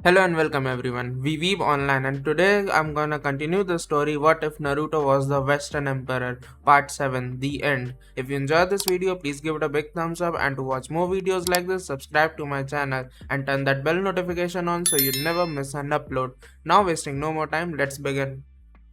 Hello and welcome everyone. We Weeb online and today I'm gonna continue the story What if Naruto was the Western Emperor part 7 the end. If you enjoyed this video please give it a big thumbs up and to watch more videos like this subscribe to my channel and turn that bell notification on so you never miss an upload. Now wasting no more time, let's begin.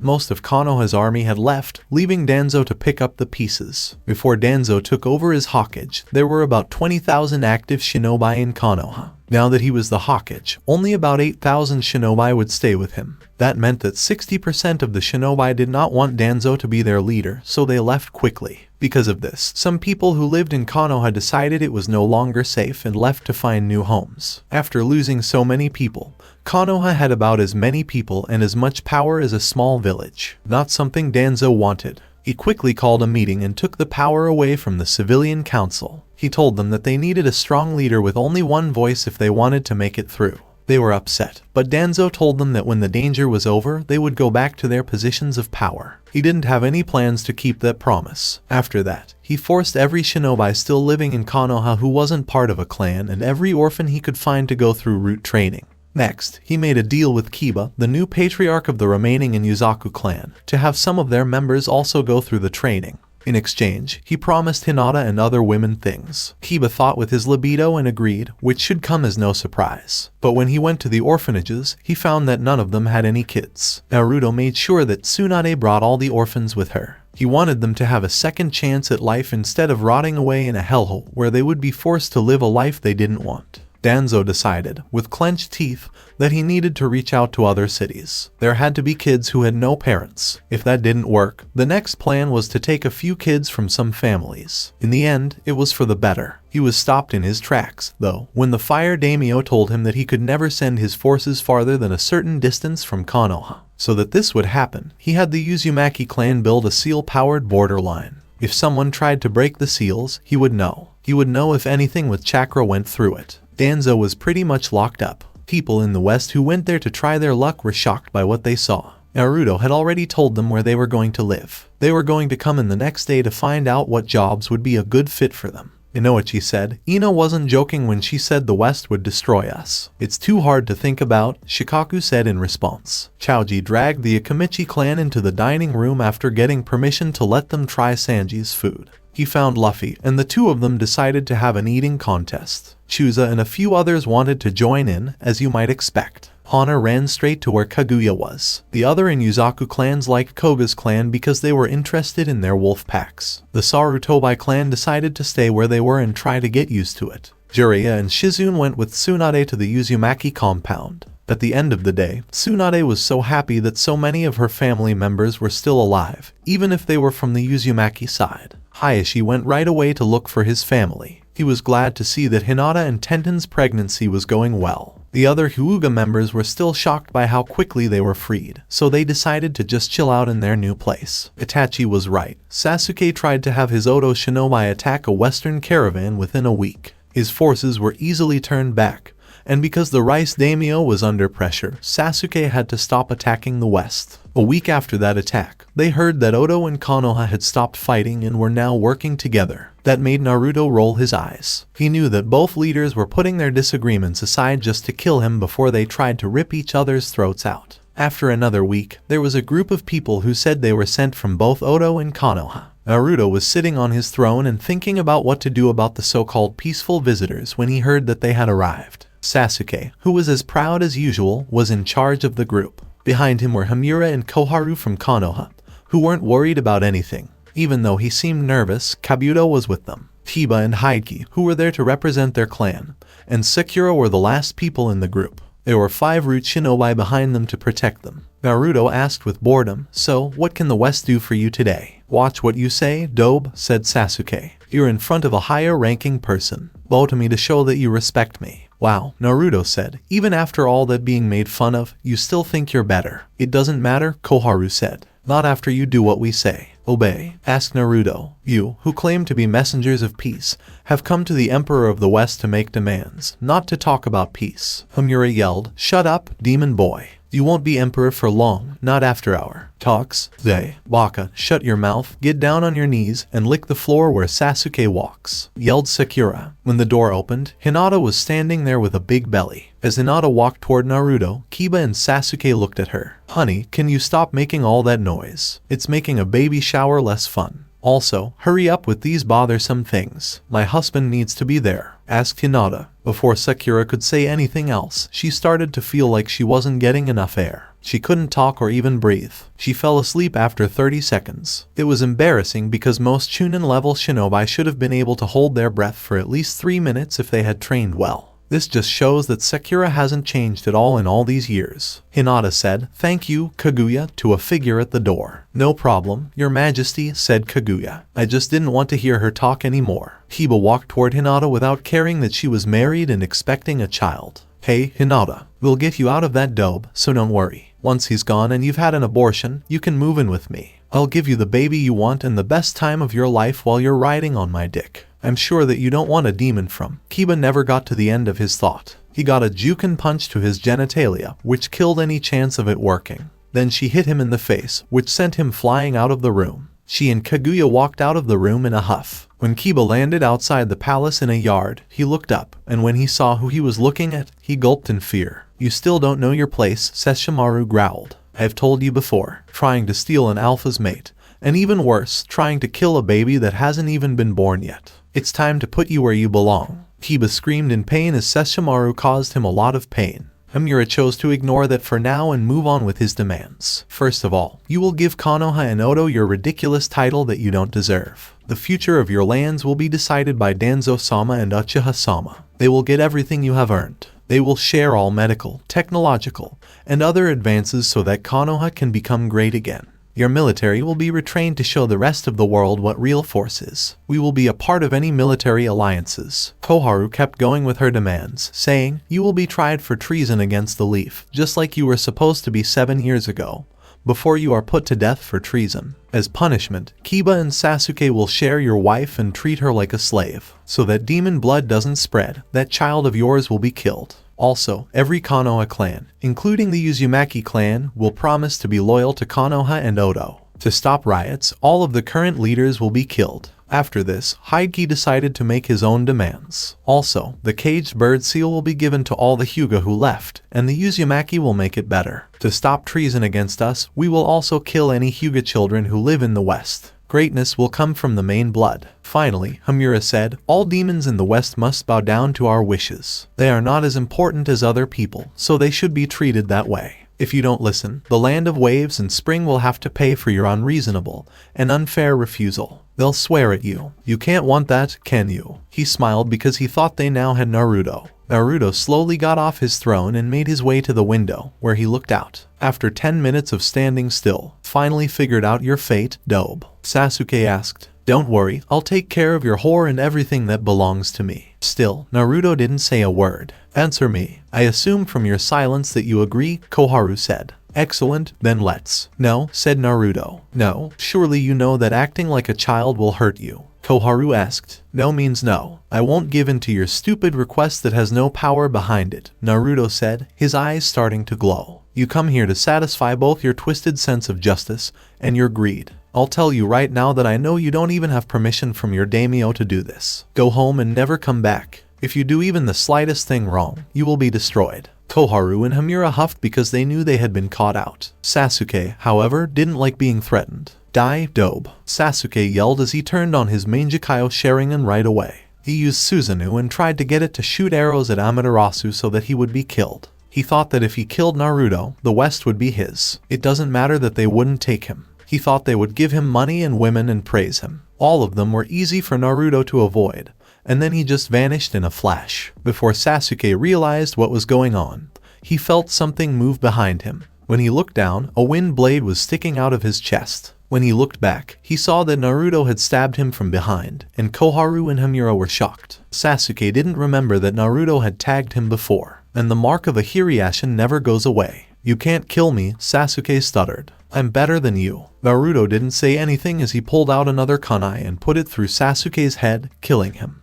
Most of Konoha's army had left, leaving Danzo to pick up the pieces. Before Danzo took over as Hokage, there were about 20,000 active shinobi in Konoha. Now that he was the Hokage, only about 8,000 shinobi would stay with him. That meant that 60% of the shinobi did not want Danzo to be their leader, so they left quickly. Because of this, some people who lived in Konoha decided it was no longer safe and left to find new homes. After losing so many people, Konoha had about as many people and as much power as a small village. Not something Danzo wanted. He quickly called a meeting and took the power away from the civilian council. He told them that they needed a strong leader with only one voice if they wanted to make it through. They were upset, but Danzo told them that when the danger was over, they would go back to their positions of power. He didn't have any plans to keep that promise. After that, he forced every shinobi still living in Konoha who wasn't part of a clan and every orphan he could find to go through root training. Next, he made a deal with Kiba, the new patriarch of the remaining Yuzaku clan, to have some of their members also go through the training. In exchange, he promised Hinata and other women things. Kiba thought with his libido and agreed, which should come as no surprise. But when he went to the orphanages, he found that none of them had any kids. Naruto made sure that Tsunade brought all the orphans with her. He wanted them to have a second chance at life instead of rotting away in a hellhole where they would be forced to live a life they didn't want. Danzo decided, with clenched teeth, that he needed to reach out to other cities. There had to be kids who had no parents. If that didn't work, the next plan was to take a few kids from some families. In the end, it was for the better. He was stopped in his tracks, though, when the fire daimyo told him that he could never send his forces farther than a certain distance from Konoha. So that this would happen, he had the Uzumaki clan build a seal-powered borderline. If someone tried to break the seals, he would know. He would know if anything with chakra went through it. Danzo was pretty much locked up. People in the West who went there to try their luck were shocked by what they saw. Naruto had already told them where they were going to live. They were going to come in the next day to find out what jobs would be a good fit for them. Inoichi said, Ino wasn't joking when she said the West would destroy us. It's too hard to think about, Shikaku said in response. Chaoji dragged the Akamichi clan into the dining room after getting permission to let them try Sanji's food. He found Luffy, and the two of them decided to have an eating contest. Chusa and a few others wanted to join in, as you might expect. Hana ran straight to where Kaguya was. The other Yuzaku clans liked Koga's clan because they were interested in their wolf packs. The Sarutobi clan decided to stay where they were and try to get used to it. Jiraiya and Shizune went with Tsunade to the Uzumaki compound. At the end of the day, Tsunade was so happy that so many of her family members were still alive, even if they were from the Uzumaki side. Hayashi went right away to look for his family. He was glad to see that Hinata and Tenten's pregnancy was going well. The other Hyuga members were still shocked by how quickly they were freed, so they decided to just chill out in their new place. Itachi was right. Sasuke tried to have his Oto shinobi attack a western caravan within a week. His forces were easily turned back, and because the rice daimyo was under pressure, Sasuke had to stop attacking the west. A week after that attack, they heard that Oto and Konoha had stopped fighting and were now working together. That made Naruto roll his eyes. He knew that both leaders were putting their disagreements aside just to kill him before they tried to rip each other's throats out. After another week, there was a group of people who said they were sent from both Oto and Konoha. Naruto was sitting on his throne and thinking about what to do about the so-called peaceful visitors when he heard that they had arrived. Sasuke, who was as proud as usual, was in charge of the group. Behind him were Hamura and Koharu from Konoha, who weren't worried about anything. Even though he seemed nervous, Kabuto was with them. Kiba and Heike, who were there to represent their clan, and Sakura were the last people in the group. There were 5 root shinobi behind them to protect them. Naruto asked with boredom, "So, what can the West do for you today?" "Watch what you say, Dobe," said Sasuke. "You're in front of a higher-ranking person. Bow to me to show that you respect me." "Wow," Naruto said. "Even after all that being made fun of, you still think you're better." "It doesn't matter," Koharu said. "Not after you do what we say." "Obey?" asked Naruto. "You, who claim to be messengers of peace, have come to the Emperor of the West to make demands, not to talk about peace." Hamura yelled, "Shut up, demon boy. You won't be emperor for long, not after our talks. They, Baka, shut your mouth, get down on your knees, and lick the floor where Sasuke walks, yelled Sakura. When the door opened, Hinata was standing there with a big belly. As Hinata walked toward Naruto, Kiba and Sasuke looked at her. Honey, can you stop making all that noise? It's making a baby shower less fun. Also, hurry up with these bothersome things. My husband needs to be there, asked Hinata. Before Sakura could say anything else, she started to feel like she wasn't getting enough air. She couldn't talk or even breathe. She fell asleep after 30 seconds. It was embarrassing because most Chunin level shinobi should have been able to hold their breath for at least 3 minutes if they had trained well. This just shows that Sakura hasn't changed at all in all these years. Hinata said, "Thank you, Kaguya," to a figure at the door. "No problem, Your Majesty," said Kaguya. "I just didn't want to hear her talk anymore." Kiba walked toward Hinata without caring that she was married and expecting a child. "Hey, Hinata, we'll get you out of that dobe, so don't worry. Once he's gone and you've had an abortion, you can move in with me. I'll give you the baby you want and the best time of your life while you're riding on my dick. I'm sure that you don't want a demon from." Kiba never got to the end of his thought. He got a juken punch to his genitalia, which killed any chance of it working. Then she hit him in the face, which sent him flying out of the room. She and Kaguya walked out of the room in a huff. When Kiba landed outside the palace in a yard, he looked up, and when he saw who he was looking at, he gulped in fear. "You still don't know your place," Sesshomaru growled. "I've told you before, trying to steal an alpha's mate, and even worse, trying to kill a baby that hasn't even been born yet. It's time to put you where you belong." Kiba screamed in pain as Sesshomaru caused him a lot of pain. Himura chose to ignore that for now and move on with his demands. "First of all, you will give Konoha and Oto your ridiculous title that you don't deserve. The future of your lands will be decided by Danzo-sama and Uchiha-sama. They will get everything you have earned. They will share all medical, technological, and other advances so that Konoha can become great again. Your military will be retrained to show the rest of the world what real force is. We will be a part of any military alliances." Koharu kept going with her demands, saying, "You will be tried for treason against the Leaf, just like you were supposed to be 7 years ago, before you are put to death for treason. As punishment, Kiba and Sasuke will share your wife and treat her like a slave. So that demon blood doesn't spread, that child of yours will be killed. Also, every Konoha clan, including the Uzumaki clan, will promise to be loyal to Konoha and Oto. To stop riots, all of the current leaders will be killed." After this, Hideki decided to make his own demands. Also, the caged bird seal will be given to all the Hyuga who left, and the Uzumaki will make it better. To stop treason against us, we will also kill any Hyuga children who live in the West. Greatness will come from the main blood. Finally, Himura said, "All demons in the West must bow down to our wishes. They are not as important as other people, so they should be treated that way. If you don't listen, the land of waves and spring will have to pay for your unreasonable and unfair refusal. They'll swear at you. You can't want that, can you?" He smiled because he thought they now had Naruto. Naruto slowly got off his throne and made his way to the window, where he looked out. After 10 minutes of standing still, "Finally figured out your fate, Dobe?" Sasuke asked. "Don't worry, I'll take care of your whore and everything that belongs to me." Still, Naruto didn't say a word. "Answer me. I assume from your silence that you agree," Koharu said. "Excellent, then let's." "No," said Naruto. "No, surely you know that acting like a child will hurt you." Koharu asked. "No means no. I won't give in to your stupid request that has no power behind it," Naruto said, his eyes starting to glow. "You come here to satisfy both your twisted sense of justice and your greed. I'll tell you right now that I know you don't even have permission from your daimyo to do this. Go home and never come back. If you do even the slightest thing wrong, you will be destroyed." Koharu and Himura huffed because they knew they had been caught out. Sasuke, however, didn't like being threatened. "Die, Dobe," Sasuke yelled as he turned on his Manjikayo Sharingan right away. He used Susanoo and tried to get it to shoot arrows at Amaterasu so that he would be killed. He thought that if he killed Naruto, the West would be his. It doesn't matter that they wouldn't take him. He thought they would give him money and women and praise him. All of them were easy for Naruto to avoid, and then he just vanished in a flash. Before Sasuke realized what was going on, he felt something move behind him. When he looked down, a wind blade was sticking out of his chest. When he looked back, he saw that Naruto had stabbed him from behind, and Koharu and Himura were shocked. Sasuke didn't remember that Naruto had tagged him before, and the mark of a Hiriashin never goes away. "You can't kill me," Sasuke stuttered. "I'm better than you." Naruto didn't say anything as he pulled out another kunai and put it through Sasuke's head, killing him.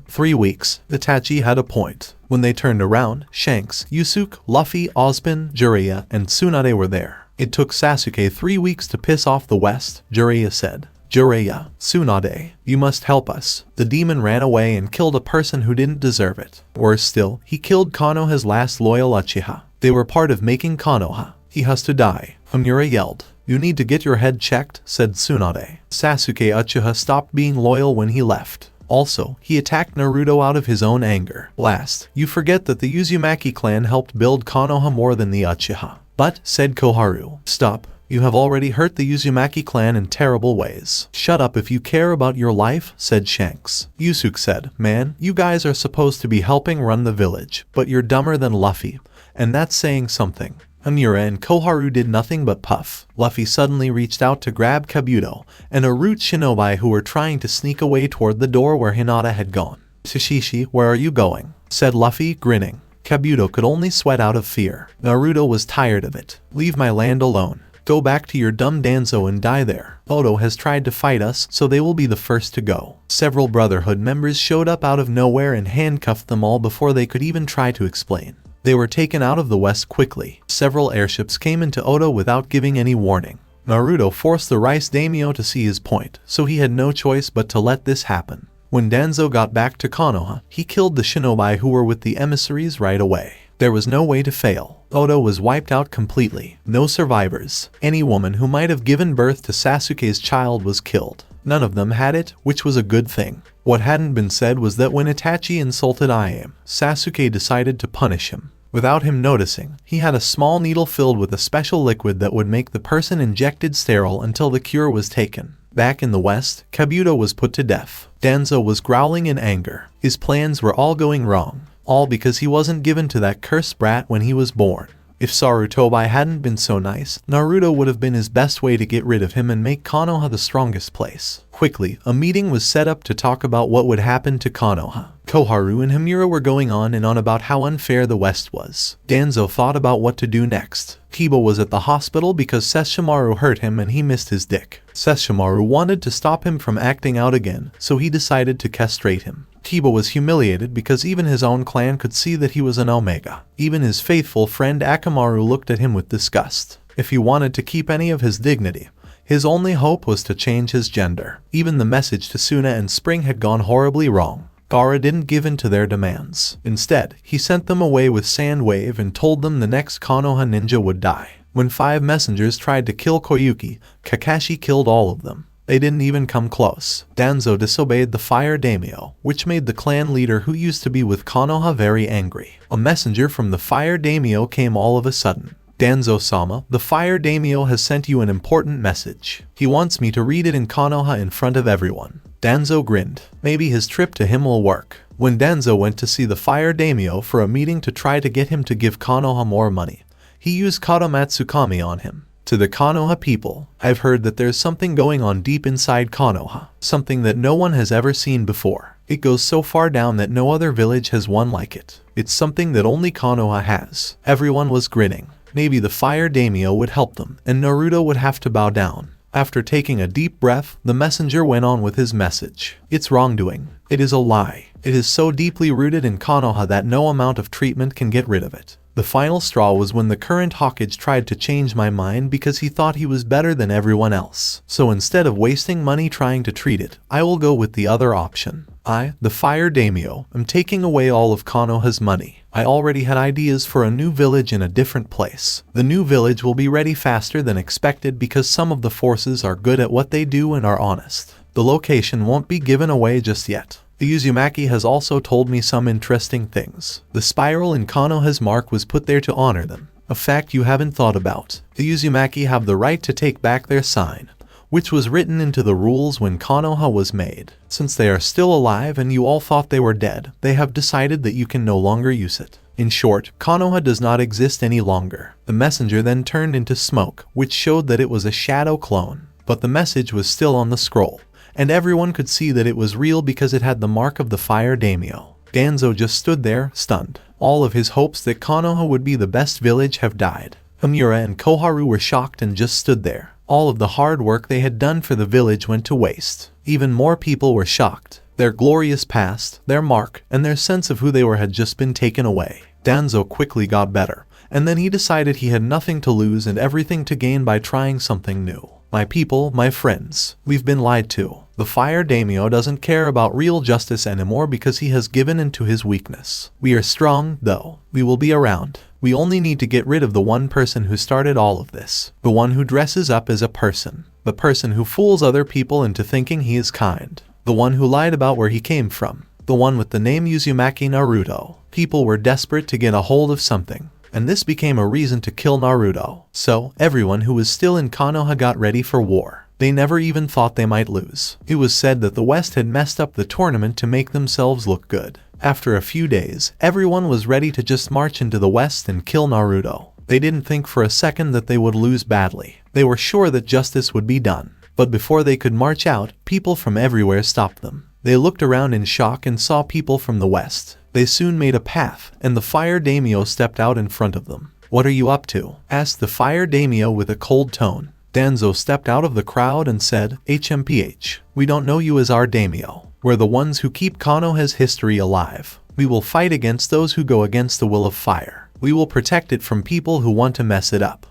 3 weeks. Itachi had a point. When they turned around, Shanks, Yusuke, Luffy, Ozpin, Jiraiya, and Tsunade were there. It took Sasuke 3 weeks to piss off the West, Jiraiya said. Jiraiya, Tsunade, you must help us. The demon ran away and killed a person who didn't deserve it. Worse still, he killed Konoha's last loyal Uchiha. They were part of making Konoha. He has to die. Homura yelled. You need to get your head checked, said Tsunade. Sasuke Uchiha stopped being loyal when he left. Also, he attacked Naruto out of his own anger. Last, you forget that the Uzumaki clan helped build Konoha more than the Uchiha. But, said Koharu, stop. You have already hurt the Uzumaki clan in terrible ways. Shut up if you care about your life, said Shanks. Yusuke said, man, you guys are supposed to be helping run the village, but you're dumber than Luffy. And that's saying something. Homura and Koharu did nothing but puff. Luffy suddenly reached out to grab Kabuto and a root shinobi who were trying to sneak away toward the door where Hinata had gone. Shishishi, where are you going? Said Luffy, grinning. Kabuto could only sweat out of fear. Naruto was tired of it. Leave my land alone. Go back to your dumb Danzo and die there. Odo has tried to fight us, so they will be the first to go. Several Brotherhood members showed up out of nowhere and handcuffed them all before they could even try to explain. They were taken out of the West quickly. Several airships came into Odo without giving any warning. Naruto forced the Rice Daimyo to see his point, so he had no choice but to let this happen. When Danzo got back to Konoha, he killed the shinobi who were with the emissaries right away. There was no way to fail. Odo was wiped out completely. No survivors. Any woman who might have given birth to Sasuke's child was killed. None of them had it, which was a good thing. What hadn't been said was that when Itachi insulted Iam, Sasuke decided to punish him. Without him noticing, he had a small needle filled with a special liquid that would make the person injected sterile until the cure was taken. Back in the West, Kabuto was put to death. Danzo was growling in anger. His plans were all going wrong. All because he wasn't given to that cursed brat when he was born. If Sarutobi hadn't been so nice, Naruto would have been his best way to get rid of him and make Konoha the strongest place. Quickly, a meeting was set up to talk about what would happen to Konoha. Koharu and Homura were going on and on about how unfair the West was. Danzo thought about what to do next. Kiba was at the hospital because Sesshomaru hurt him and he missed his dick. Sesshomaru wanted to stop him from acting out again, so he decided to castrate him. Kiba was humiliated because even his own clan could see that he was an Omega. Even his faithful friend Akamaru looked at him with disgust. If he wanted to keep any of his dignity, his only hope was to change his gender. Even the message to Suna and Spring had gone horribly wrong. Gaara didn't give in to their demands. Instead, he sent them away with Sandwave and told them the next Konoha ninja would die. When 5 messengers tried to kill Koyuki, Kakashi killed all of them. They didn't even come close. Danzo disobeyed the Fire Daimyo, which made the clan leader who used to be with Konoha very angry. A messenger from the Fire Daimyo came all of a sudden. Danzo-sama, the Fire Daimyo has sent you an important message. He wants me to read it in Konoha in front of everyone. Danzo grinned. Maybe his trip to him will work. When Danzo went to see the Fire Daimyo for a meeting to try to get him to give Konoha more money, he used Kadomatsukami on him. To the Konoha people, I've heard that there's something going on deep inside Konoha, something that no one has ever seen before. It goes so far down that no other village has one like it. It's something that only Konoha has. Everyone was grinning. Maybe the Fire Daimyo would help them, and Naruto would have to bow down. After taking a deep breath, the messenger went on with his message. It's wrongdoing. It is a lie. It is so deeply rooted in Konoha that no amount of treatment can get rid of it. The final straw was when the current Hokage tried to change my mind because he thought he was better than everyone else. So instead of wasting money trying to treat it, I will go with the other option. I, the Fire Daimyo, am taking away all of Konoha's money. I already had ideas for a new village in a different place. The new village will be ready faster than expected because some of the forces are good at what they do and are honest. The location won't be given away just yet. The Uzumaki has also told me some interesting things. The spiral in Konoha's mark was put there to honor them, a fact you haven't thought about. The Uzumaki have the right to take back their sign, which was written into the rules when Konoha was made. Since they are still alive and you all thought they were dead, they have decided that you can no longer use it. In short, Konoha does not exist any longer. The messenger then turned into smoke, which showed that it was a shadow clone. But the message was still on the scroll, and everyone could see that it was real because it had the mark of the Fire Daimyo. Danzo just stood there, stunned. All of his hopes that Konoha would be the best village have died. Homura and Koharu were shocked and just stood there. All of the hard work they had done for the village went to waste. Even more people were shocked. Their glorious past, their mark, and their sense of who they were had just been taken away. Danzo quickly got better, and then he decided he had nothing to lose and everything to gain by trying something new. My people, my friends, we've been lied to. The Fire Daimyo doesn't care about real justice anymore because he has given in to his weakness. We are strong, though. We will be around. We only need to get rid of the one person who started all of this. The one who dresses up as a person. The person who fools other people into thinking he is kind. The one who lied about where he came from. The one with the name Uzumaki Naruto. People were desperate to get a hold of something, and this became a reason to kill Naruto. So, everyone who was still in Konoha got ready for war. They never even thought they might lose. It was said that the West had messed up the tournament to make themselves look good. After a few days, everyone was ready to just march into the West and kill Naruto. They didn't think for a second that they would lose badly. They were sure that justice would be done. But before they could march out, people from everywhere stopped them. They looked around in shock and saw people from the West. They soon made a path, and the Fire Daimyo stepped out in front of them. "What are you up to?" asked the Fire Daimyo with a cold tone. Danzo stepped out of the crowd and said, "HMPH, we don't know you as our Daimyo. We're the ones who keep Konoha's history alive. We will fight against those who go against the will of fire. We will protect it from people who want to mess it up."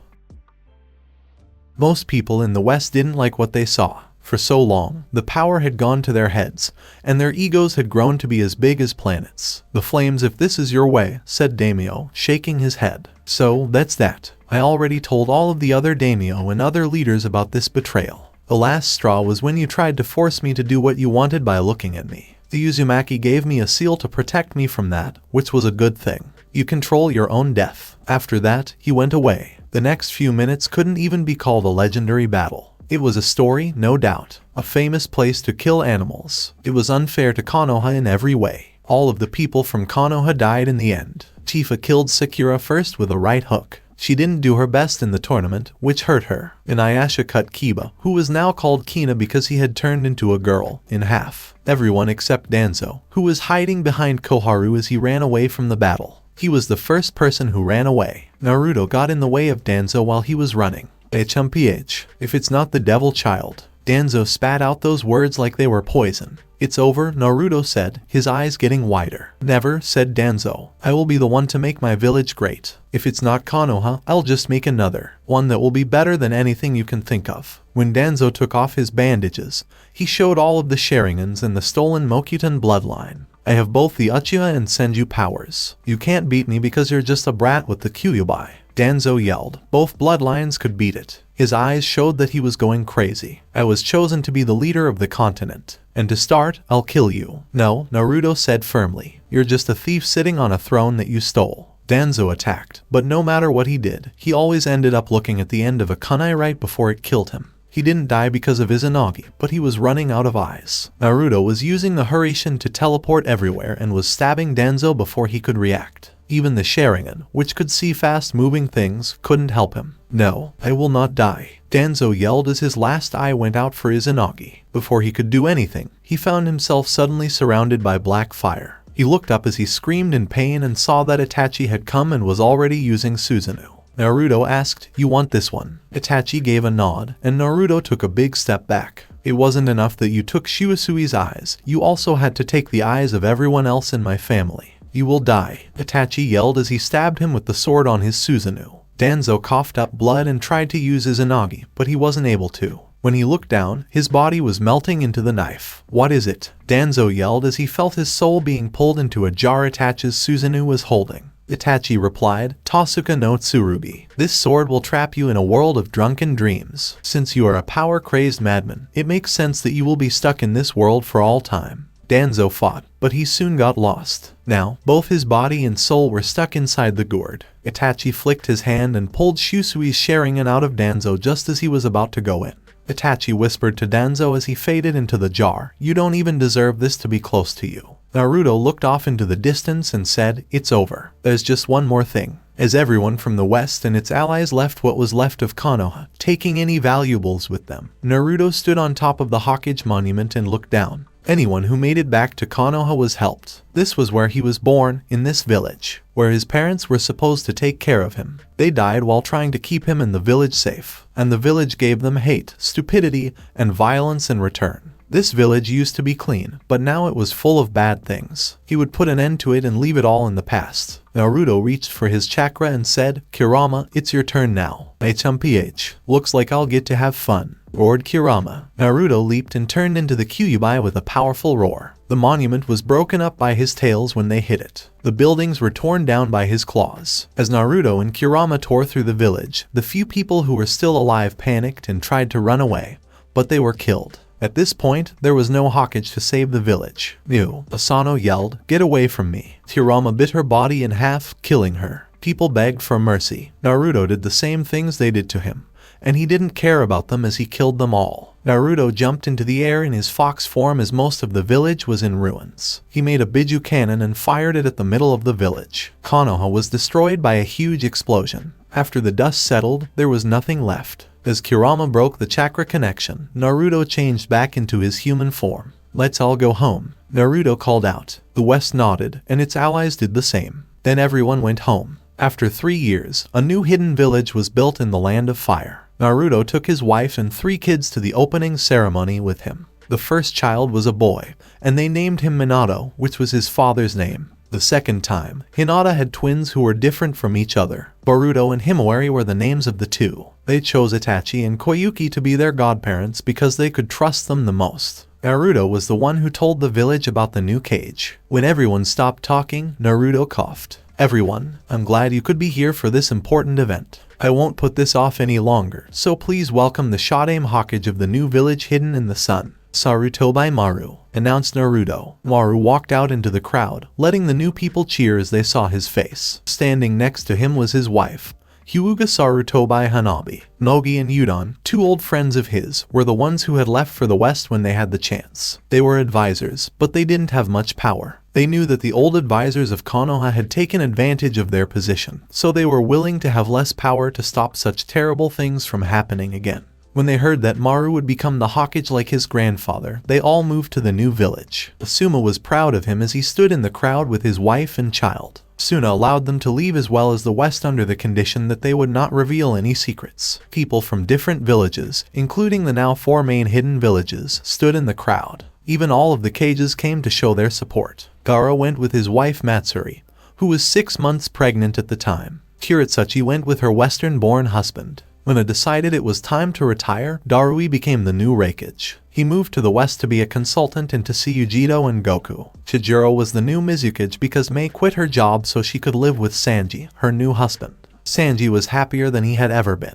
Most people in the West didn't like what they saw. For so long, the power had gone to their heads, and their egos had grown to be as big as planets. "The flames if this is your way," said Daimyo, shaking his head. "So, that's that. I already told all of the other Daimyo and other leaders about this betrayal. The last straw was when you tried to force me to do what you wanted by looking at me. The Uzumaki gave me a seal to protect me from that, which was a good thing. You control your own death." After that, he went away. The next few minutes couldn't even be called a legendary battle. It was a story, no doubt. A famous place to kill animals. It was unfair to Konoha in every way. All of the people from Konoha died in the end. Tifa killed Sakura first with a right hook. She didn't do her best in the tournament, which hurt her. Inuyasha cut Kiba, who was now called Kina because he had turned into a girl, in half. Everyone except Danzo, who was hiding behind Koharu as he ran away from the battle. He was the first person who ran away. Naruto got in the way of Danzo while he was running. HMPH, if it's not the devil child. Danzo spat out those words like they were poison. "It's over," Naruto said, his eyes getting wider. "Never," said Danzo. "I will be the one to make my village great. If it's not Konoha, I'll just make another. One that will be better than anything you can think of." When Danzo took off his bandages, he showed all of the Sharingans and the stolen Mokuton bloodline. "I have both the Uchiha and Senju powers. You can't beat me because you're just a brat with the Kyuubi." Danzo yelled. Both bloodlines could beat it. His eyes showed that he was going crazy. "I was chosen to be the leader of the continent. And to start, I'll kill you." "No," Naruto said firmly. "You're just a thief sitting on a throne that you stole." Danzo attacked, but no matter what he did, he always ended up looking at the end of a kunai right before it killed him. He didn't die because of Izanagi, but he was running out of eyes. Naruto was using the Hurricane to teleport everywhere and was stabbing Danzo before he could react. Even the Sharingan, which could see fast-moving things, couldn't help him. "No, I will not die," Danzo yelled as his last eye went out for Izanagi. Before he could do anything, he found himself suddenly surrounded by black fire. He looked up as he screamed in pain and saw that Itachi had come and was already using Susanoo. Naruto asked, "You want this one?" Itachi gave a nod, and Naruto took a big step back. "It wasn't enough that you took Shusui's eyes, you also had to take the eyes of everyone else in my family. You will die," Itachi yelled as he stabbed him with the sword on his Susanoo. Danzo coughed up blood and tried to use Izanagi, but he wasn't able to. When he looked down, his body was melting into the knife. "What is it?" Danzo yelled as he felt his soul being pulled into a jar Itachi's Susanoo was holding. Itachi replied, "Tasuka no Tsurubi. This sword will trap you in a world of drunken dreams. Since you are a power-crazed madman, it makes sense that you will be stuck in this world for all time." Danzo fought, but he soon got lost. Now, both his body and soul were stuck inside the gourd. Itachi flicked his hand and pulled Shusui's Sharingan out of Danzo just as he was about to go in. Itachi whispered to Danzo as he faded into the jar, "You don't even deserve this to be close to you." Naruto looked off into the distance and said, "It's over. There's just one more thing." As everyone from the West and its allies left what was left of Konoha, taking any valuables with them, Naruto stood on top of the Hokage monument and looked down. Anyone who made it back to Konoha was helped. This was where he was born, in this village, where his parents were supposed to take care of him. They died while trying to keep him and the village safe, and the village gave them hate, stupidity, and violence in return. This village used to be clean, but now it was full of bad things. He would put an end to it and leave it all in the past. Naruto reached for his chakra and said, "Kurama, it's your turn now." HMPH. Looks like I'll get to have fun, roared Kurama. Naruto leaped and turned into the Kyuubi with a powerful roar. The monument was broken up by his tails when they hit it. The buildings were torn down by his claws. As Naruto and Kurama tore through the village, the few people who were still alive panicked and tried to run away, but they were killed. At this point, there was no Hokage to save the village. "You," Asano yelled, "get away from me." Kurama bit her body in half, killing her. People begged for mercy. Naruto did the same things they did to him, and he didn't care about them as he killed them all. Naruto jumped into the air in his fox form as most of the village was in ruins. He made a Biju cannon and fired it at the middle of the village. Konoha was destroyed by a huge explosion. After the dust settled, there was nothing left. As Kurama broke the chakra connection, Naruto changed back into his human form. "Let's all go home," Naruto called out. The West nodded, and its allies did the same. Then everyone went home. After 3 years, a new hidden village was built in the Land of Fire. Naruto took his wife and 3 kids to the opening ceremony with him. The first child was a boy, and they named him Minato, which was his father's name. The second time, Hinata had twins who were different from each other. Boruto and Himawari were the names of the two. They chose Itachi and Koyuki to be their godparents because they could trust them the most. Naruto was the one who told the village about the new cage. When everyone stopped talking, Naruto coughed. "Everyone, I'm glad you could be here for this important event. I won't put this off any longer, so please welcome the Shodaime Hokage of the new village hidden in the sun, Sarutobi Maru," announced Naruto. Maru walked out into the crowd, letting the new people cheer as they saw his face. Standing next to him was his wife, Hyuga Sarutobi Hanabi. Nogi and Udon, 2 old friends of his, were the ones who had left for the west when they had the chance. They were advisors, but they didn't have much power. They knew that the old advisors of Konoha had taken advantage of their position, so they were willing to have less power to stop such terrible things from happening again. When they heard that Maru would become the Hokage like his grandfather, they all moved to the new village. Asuma was proud of him as he stood in the crowd with his wife and child. Suna allowed them to leave as well as the West under the condition that they would not reveal any secrets. People from different villages, including the now 4 main hidden villages, stood in the crowd. Even all of the cages came to show their support. Gaara went with his wife Matsuri, who was 6 months pregnant at the time. Kiritsuchi went with her Western-born husband. When it decided it was time to retire, Darui became the new Raikage. He moved to the west to be a consultant and to see Yujido and Goku. Chijiro was the new Mizukage because Mei quit her job so she could live with Sanji, her new husband. Sanji was happier than he had ever been,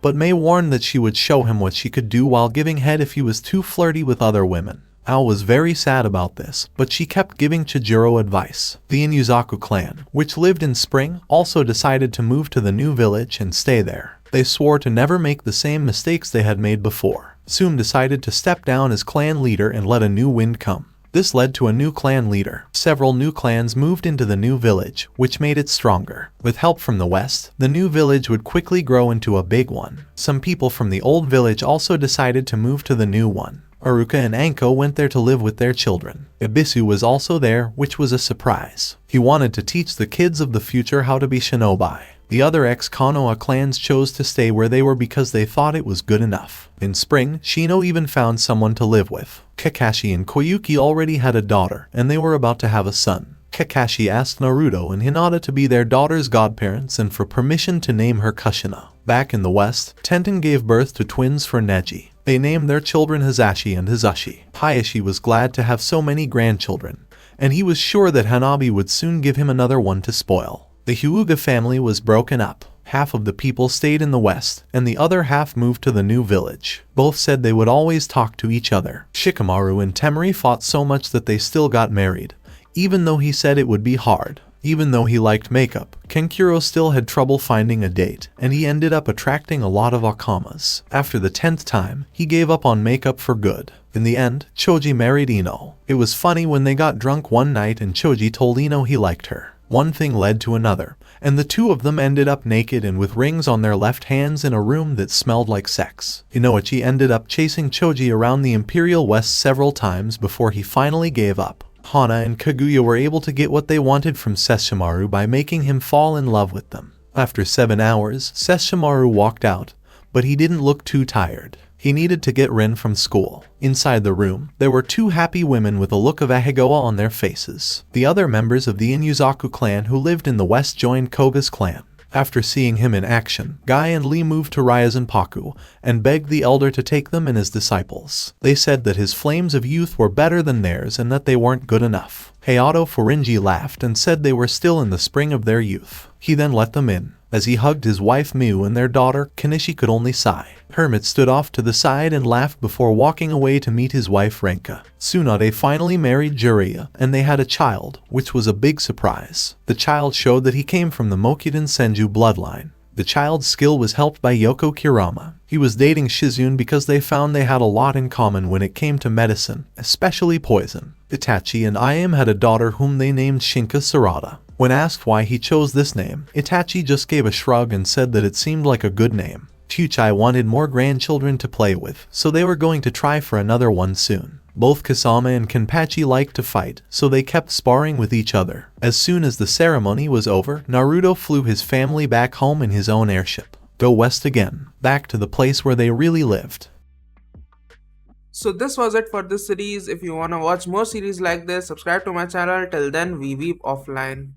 but Mei warned that she would show him what she could do while giving head if he was too flirty with other women. Ao was very sad about this, but she kept giving Chijiro advice. The Inuzaku clan, which lived in Spring, also decided to move to the new village and stay there. They swore to never make the same mistakes they had made before. Tsume decided to step down as clan leader and let a new wind come. This led to a new clan leader. Several new clans moved into the new village, which made it stronger. With help from the west, the new village would quickly grow into a big one. Some people from the old village also decided to move to the new one. Aruka and Anko went there to live with their children. Ibisu was also there, which was a surprise. He wanted to teach the kids of the future how to be shinobi. The other ex-Konoha clans chose to stay where they were because they thought it was good enough. In spring, Shino even found someone to live with. Kakashi and Koyuki already had a daughter, and they were about to have a son. Kakashi asked Naruto and Hinata to be their daughter's godparents and for permission to name her Kushina. Back in the west, Tenten gave birth to twins for Neji. They named their children Hizashi and Hizashi. Hayashi was glad to have so many grandchildren, and he was sure that Hanabi would soon give him another one to spoil. The Hyuga family was broken up. Half of the people stayed in the west, and the other half moved to the new village. Both said they would always talk to each other. Shikamaru and Temari fought so much that they still got married, even though he said it would be hard. Even though he liked makeup, Kenkuro still had trouble finding a date, and he ended up attracting a lot of akamas. After the 10th time, he gave up on makeup for good. In the end, Choji married Ino. It was funny when they got drunk one night and Choji told Ino he liked her. One thing led to another, and the two of them ended up naked and with rings on their left hands in a room that smelled like sex. Inoichi ended up chasing Choji around the Imperial West several times before he finally gave up. Hana and Kaguya were able to get what they wanted from Sesshomaru by making him fall in love with them. After 7 hours, Sesshomaru walked out, but he didn't look too tired. He needed to get Rin from school. Inside the room, there were two happy women with a look of Ahigoa on their faces. The other members of the Inuzaku clan who lived in the west joined Koga's clan. After seeing him in action, Guy and Lee moved to Ryazanpaku and begged the elder to take them in as disciples. They said that his flames of youth were better than theirs and that they weren't good enough. Hayato Furinji laughed and said they were still in the spring of their youth. He then let them in. As he hugged his wife Miu and their daughter, Kanishi could only sigh. Hermit stood off to the side and laughed before walking away to meet his wife Renka. Tsunade finally married Jiraiya, and they had a child, which was a big surprise. The child showed that he came from the Mokudan Senju bloodline. The child's skill was helped by Yoko Kirama. He was dating Shizune because they found they had a lot in common when it came to medicine, especially poison. Itachi and Ayame had a daughter whom they named Shinka Sarada. When asked why he chose this name, Itachi just gave a shrug and said that it seemed like a good name. Chuchai wanted more grandchildren to play with, so they were going to try for another one soon. Both Kasama and Kenpachi liked to fight, so they kept sparring with each other. As soon as the ceremony was over, Naruto flew his family back home in his own airship. Go west again, back to the place where they really lived. So this was it for this series. If you wanna watch more series like this, subscribe to my channel. Till then, we weep offline.